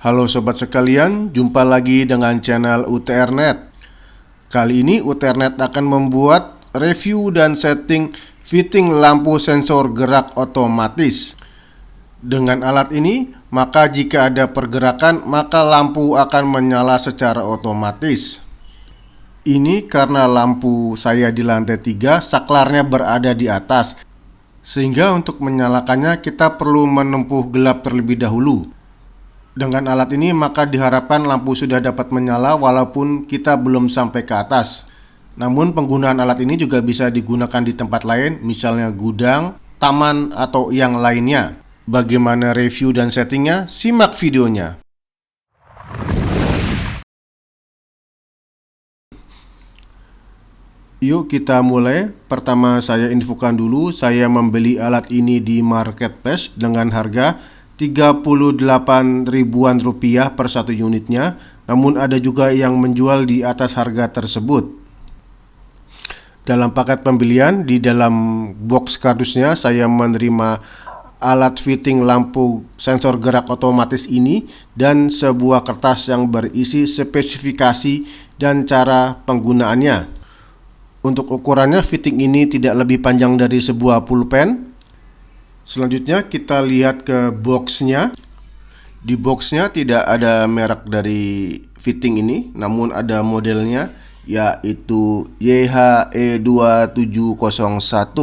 Halo sobat sekalian, jumpa lagi dengan channel UTRnet. Kali ini UTRnet akan membuat review dan setting fitting lampu sensor gerak otomatis. Dengan alat ini, maka jika ada pergerakan, maka lampu akan menyala secara otomatis. Ini karena lampu saya di lantai 3, saklarnya berada di atas. Sehingga untuk menyalakannya kita perlu menempuh gelap terlebih dahulu. Dengan alat ini maka diharapkan lampu sudah dapat menyala walaupun kita belum sampai ke atas. Namun penggunaan alat ini juga bisa digunakan di tempat lain, misalnya gudang, taman, atau yang lainnya. Bagaimana review dan settingnya? Simak videonya. Yuk kita mulai. Pertama saya infokan dulu, saya membeli alat ini di marketplace dengan harga 38 ribuan rupiah per satu unitnya. Namun ada juga yang menjual di atas harga tersebut. Dalam paket pembelian, di dalam box kardusnya saya menerima alat fitting lampu sensor gerak otomatis ini dan sebuah kertas yang berisi spesifikasi dan cara penggunaannya. Untuk ukurannya, fitting ini tidak lebih panjang dari sebuah pulpen. Selanjutnya kita lihat ke boxnya. Di boxnya tidak ada merek dari fitting ini, namun ada modelnya, yaitu YHE2701.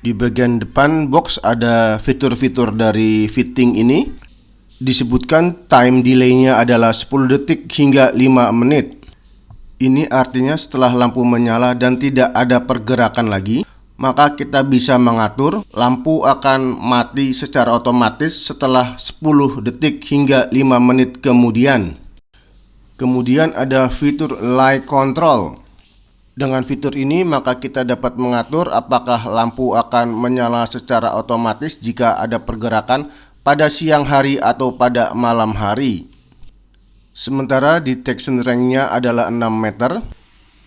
Di bagian depan box ada fitur-fitur dari fitting ini. Disebutkan time delay-nya adalah 10 detik hingga 5 menit. Ini artinya setelah lampu menyala dan tidak ada pergerakan lagi, maka kita bisa mengatur lampu akan mati secara otomatis setelah 10 detik hingga 5 menit kemudian. Kemudian ada fitur light control. Dengan fitur ini maka kita dapat mengatur apakah lampu akan menyala secara otomatis jika ada pergerakan pada siang hari atau pada malam hari. Sementara detection range-nya adalah 6 meter.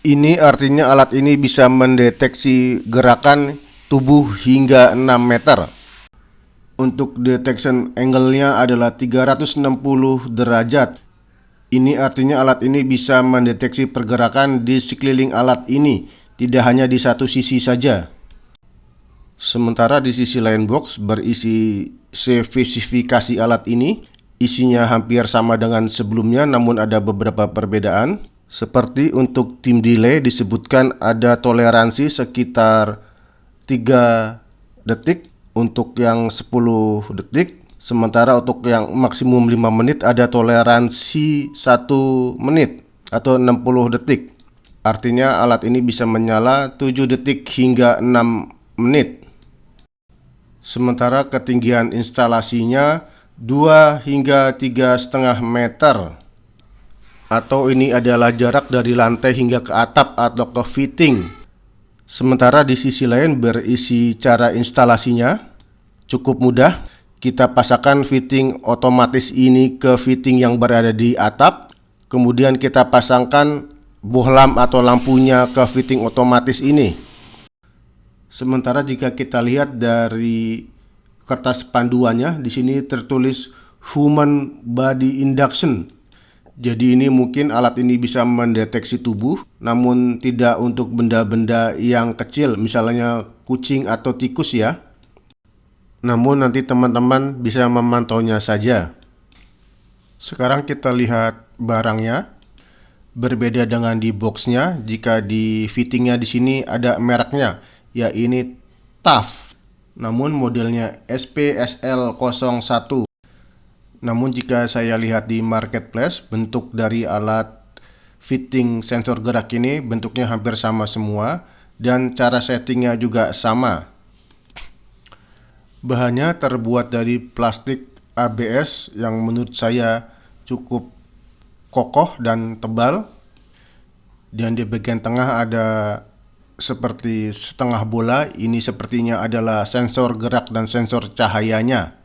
Ini artinya alat ini bisa mendeteksi gerakan tubuh hingga 6 meter. Untuk detection angle-nya adalah 360 derajat. Ini artinya alat ini bisa mendeteksi pergerakan di sekeliling alat ini, tidak hanya di satu sisi saja. Sementara di sisi lain box berisi spesifikasi alat ini. Isinya hampir sama dengan sebelumnya, namun ada beberapa perbedaan. Seperti untuk time delay disebutkan ada toleransi sekitar 3 detik untuk yang 10 detik. Sementara untuk yang maksimum 5 menit ada toleransi 1 menit atau 60 detik. Artinya alat ini bisa menyala 7 detik hingga 6 menit. Sementara ketinggian instalasinya 2 hingga 3,5 meter, atau ini adalah jarak dari lantai hingga ke atap atau ke fitting. Sementara di sisi lain berisi cara instalasinya. Cukup mudah, kita pasangkan fitting otomatis ini ke fitting yang berada di atap. Kemudian kita pasangkan bohlam atau lampunya ke fitting otomatis ini. Sementara jika kita lihat dari kertas panduannya, di sini tertulis human body induction. Jadi ini mungkin alat ini bisa mendeteksi tubuh, namun tidak untuk benda-benda yang kecil, misalnya kucing atau tikus ya. Namun nanti teman-teman bisa memantaunya saja. Sekarang kita lihat barangnya. Berbeda dengan di boxnya, jika di fittingnya di sini ada mereknya, ya ini TAF. Namun modelnya SPSL01. Namun jika saya lihat di marketplace, bentuk dari alat fitting sensor gerak ini bentuknya hampir sama semua dan cara settingnya juga sama. Bahannya terbuat dari plastik ABS yang menurut saya cukup kokoh dan tebal. Dan di bagian tengah ada seperti setengah bola. Ini sepertinya adalah sensor gerak dan sensor cahayanya.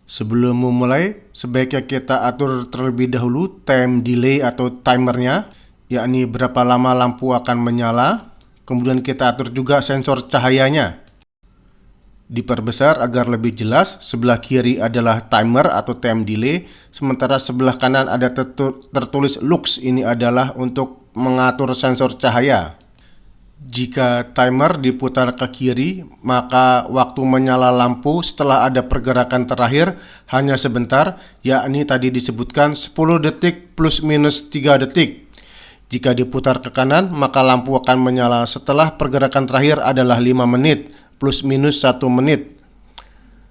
Sebelum memulai, sebaiknya kita atur terlebih dahulu time delay atau timernya, yakni berapa lama lampu akan menyala. Kemudian kita atur juga sensor cahayanya. Diperbesar agar lebih jelas, sebelah kiri adalah timer atau time delay, sementara sebelah kanan ada tertulis lux, ini adalah untuk mengatur sensor cahaya. Jika timer diputar ke kiri, maka waktu menyala lampu setelah ada pergerakan terakhir hanya sebentar, yakni tadi disebutkan 10 detik plus minus 3 detik. Jika diputar ke kanan, maka lampu akan menyala setelah pergerakan terakhir adalah 5 menit, plus minus 1 menit.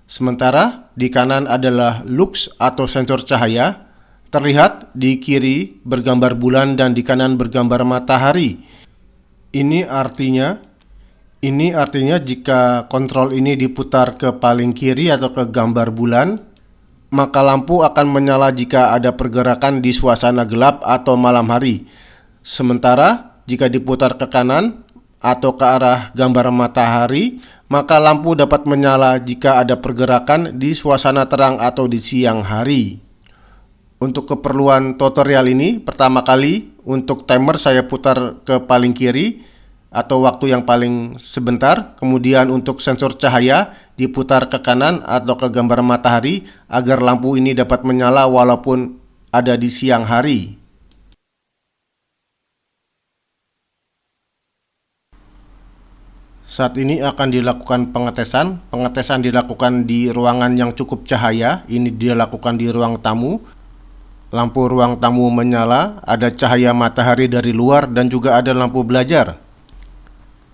Sementara di kanan adalah lux atau sensor cahaya, terlihat di kiri bergambar bulan dan di kanan bergambar matahari. Ini artinya jika kontrol ini diputar ke paling kiri atau ke gambar bulan, maka lampu akan menyala jika ada pergerakan di suasana gelap atau malam hari. Sementara jika diputar ke kanan atau ke arah gambar matahari, maka lampu dapat menyala jika ada pergerakan di suasana terang atau di siang hari. Untuk keperluan tutorial ini, pertama kali untuk timer saya putar ke paling kiri atau waktu yang paling sebentar. Kemudian untuk sensor cahaya diputar ke kanan atau ke gambar matahari agar lampu ini dapat menyala walaupun ada di siang hari. Saat ini akan dilakukan pengetesan. Pengetesan dilakukan di ruangan yang cukup cahaya. Ini dilakukan di ruang tamu. Lampu ruang tamu menyala, ada cahaya matahari dari luar dan juga ada lampu belajar.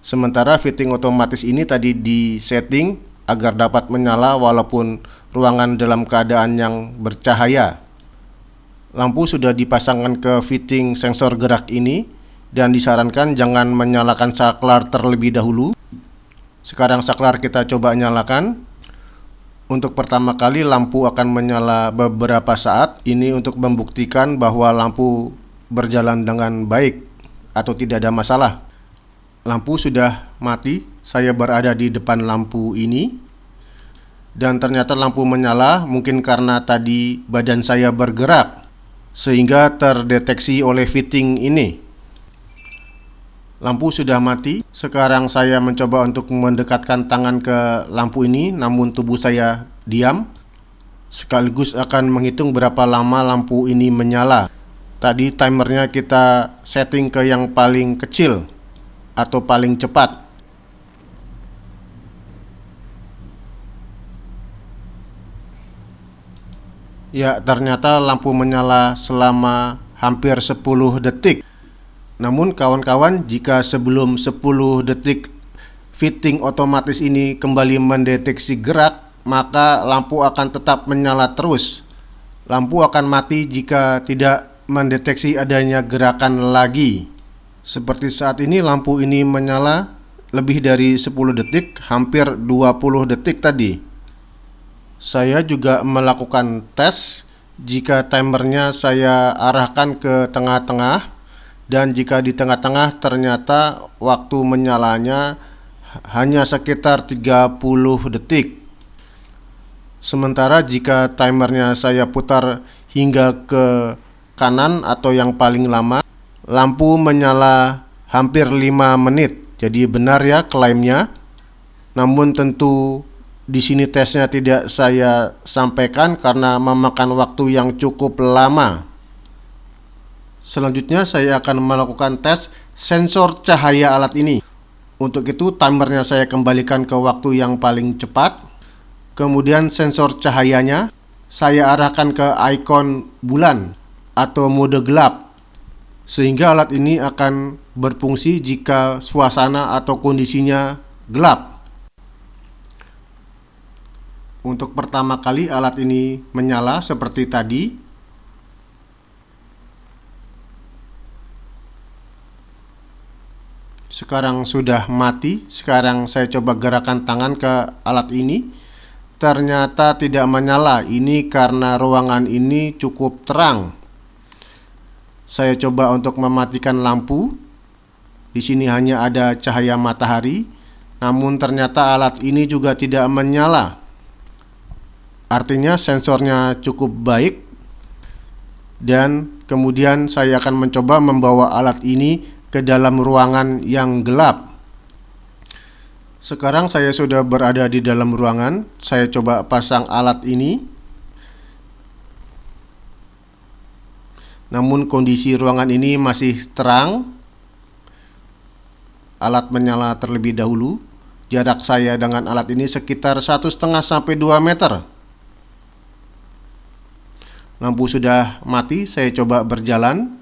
Sementara fitting otomatis ini tadi disetting agar dapat menyala walaupun ruangan dalam keadaan yang bercahaya. Lampu sudah dipasangkan ke fitting sensor gerak ini dan disarankan jangan menyalakan saklar terlebih dahulu. Sekarang saklar kita coba nyalakan. Untuk pertama kali lampu akan menyala beberapa saat. Ini untuk membuktikan bahwa lampu berjalan dengan baik atau tidak ada masalah. Lampu sudah mati. Saya berada di depan lampu ini dan ternyata lampu menyala, mungkin karena tadi badan saya bergerak sehingga terdeteksi oleh fitting ini. Lampu sudah mati. Sekarang saya mencoba untuk mendekatkan tangan ke lampu ini, namun tubuh saya diam. Sekaligus akan menghitung berapa lama lampu ini menyala. Tadi timernya kita setting ke yang paling kecil atau paling cepat. Ya, ternyata lampu menyala selama hampir 10 detik. Namun kawan-kawan, jika sebelum 10 detik fitting otomatis ini kembali mendeteksi gerak, maka lampu akan tetap menyala terus. Lampu akan mati jika tidak mendeteksi adanya gerakan lagi. Seperti saat ini lampu ini menyala lebih dari 10 detik, hampir 20 detik tadi. Saya juga melakukan tes jika timernya saya arahkan ke tengah-tengah. Dan jika di tengah-tengah ternyata waktu menyalanya hanya sekitar 30 detik. Sementara jika timernya saya putar hingga ke kanan atau yang paling lama, lampu menyala hampir 5 menit. Jadi benar ya klaimnya. Namun tentu di sini tesnya tidak saya sampaikan karena memakan waktu yang cukup lama. Selanjutnya saya akan melakukan tes sensor cahaya alat ini. Untuk itu timernya saya kembalikan ke waktu yang paling cepat. Kemudian sensor cahayanya saya arahkan ke ikon bulan atau mode gelap, sehingga alat ini akan berfungsi jika suasana atau kondisinya gelap. Untuk pertama kali alat ini menyala seperti tadi. Sekarang sudah mati. Sekarang saya coba gerakan tangan ke alat ini. Ternyata tidak menyala. Ini karena ruangan ini cukup terang. Saya coba untuk mematikan lampu. Di sini hanya ada cahaya matahari. Namun ternyata alat ini juga tidak menyala. Artinya sensornya cukup baik. Dan kemudian saya akan mencoba membawa alat ini ke dalam ruangan yang gelap. Sekarang saya sudah berada di dalam ruangan. Saya coba pasang alat ini. Namun kondisi ruangan ini masih terang. Alat menyala terlebih dahulu. Jarak saya dengan alat ini sekitar 1,5 sampai 2 meter. Lampu sudah mati, saya coba berjalan.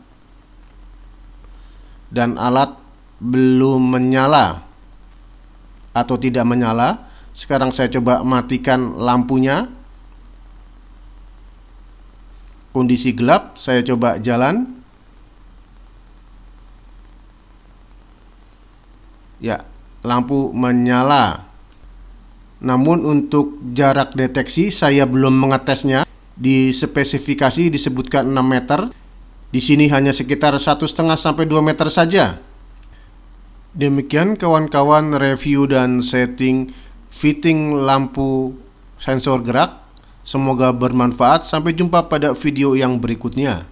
Dan alat belum menyala atau tidak menyala. Sekarang saya coba matikan lampunya. Kondisi gelap, saya coba jalan. Ya, lampu menyala. Namun untuk jarak deteksi saya belum mengetesnya. Di spesifikasi disebutkan 6 meter. Di sini hanya sekitar 1,5 sampai 2 meter saja. Demikian kawan-kawan review dan setting fitting lampu sensor gerak. Semoga bermanfaat. Sampai jumpa pada video yang berikutnya.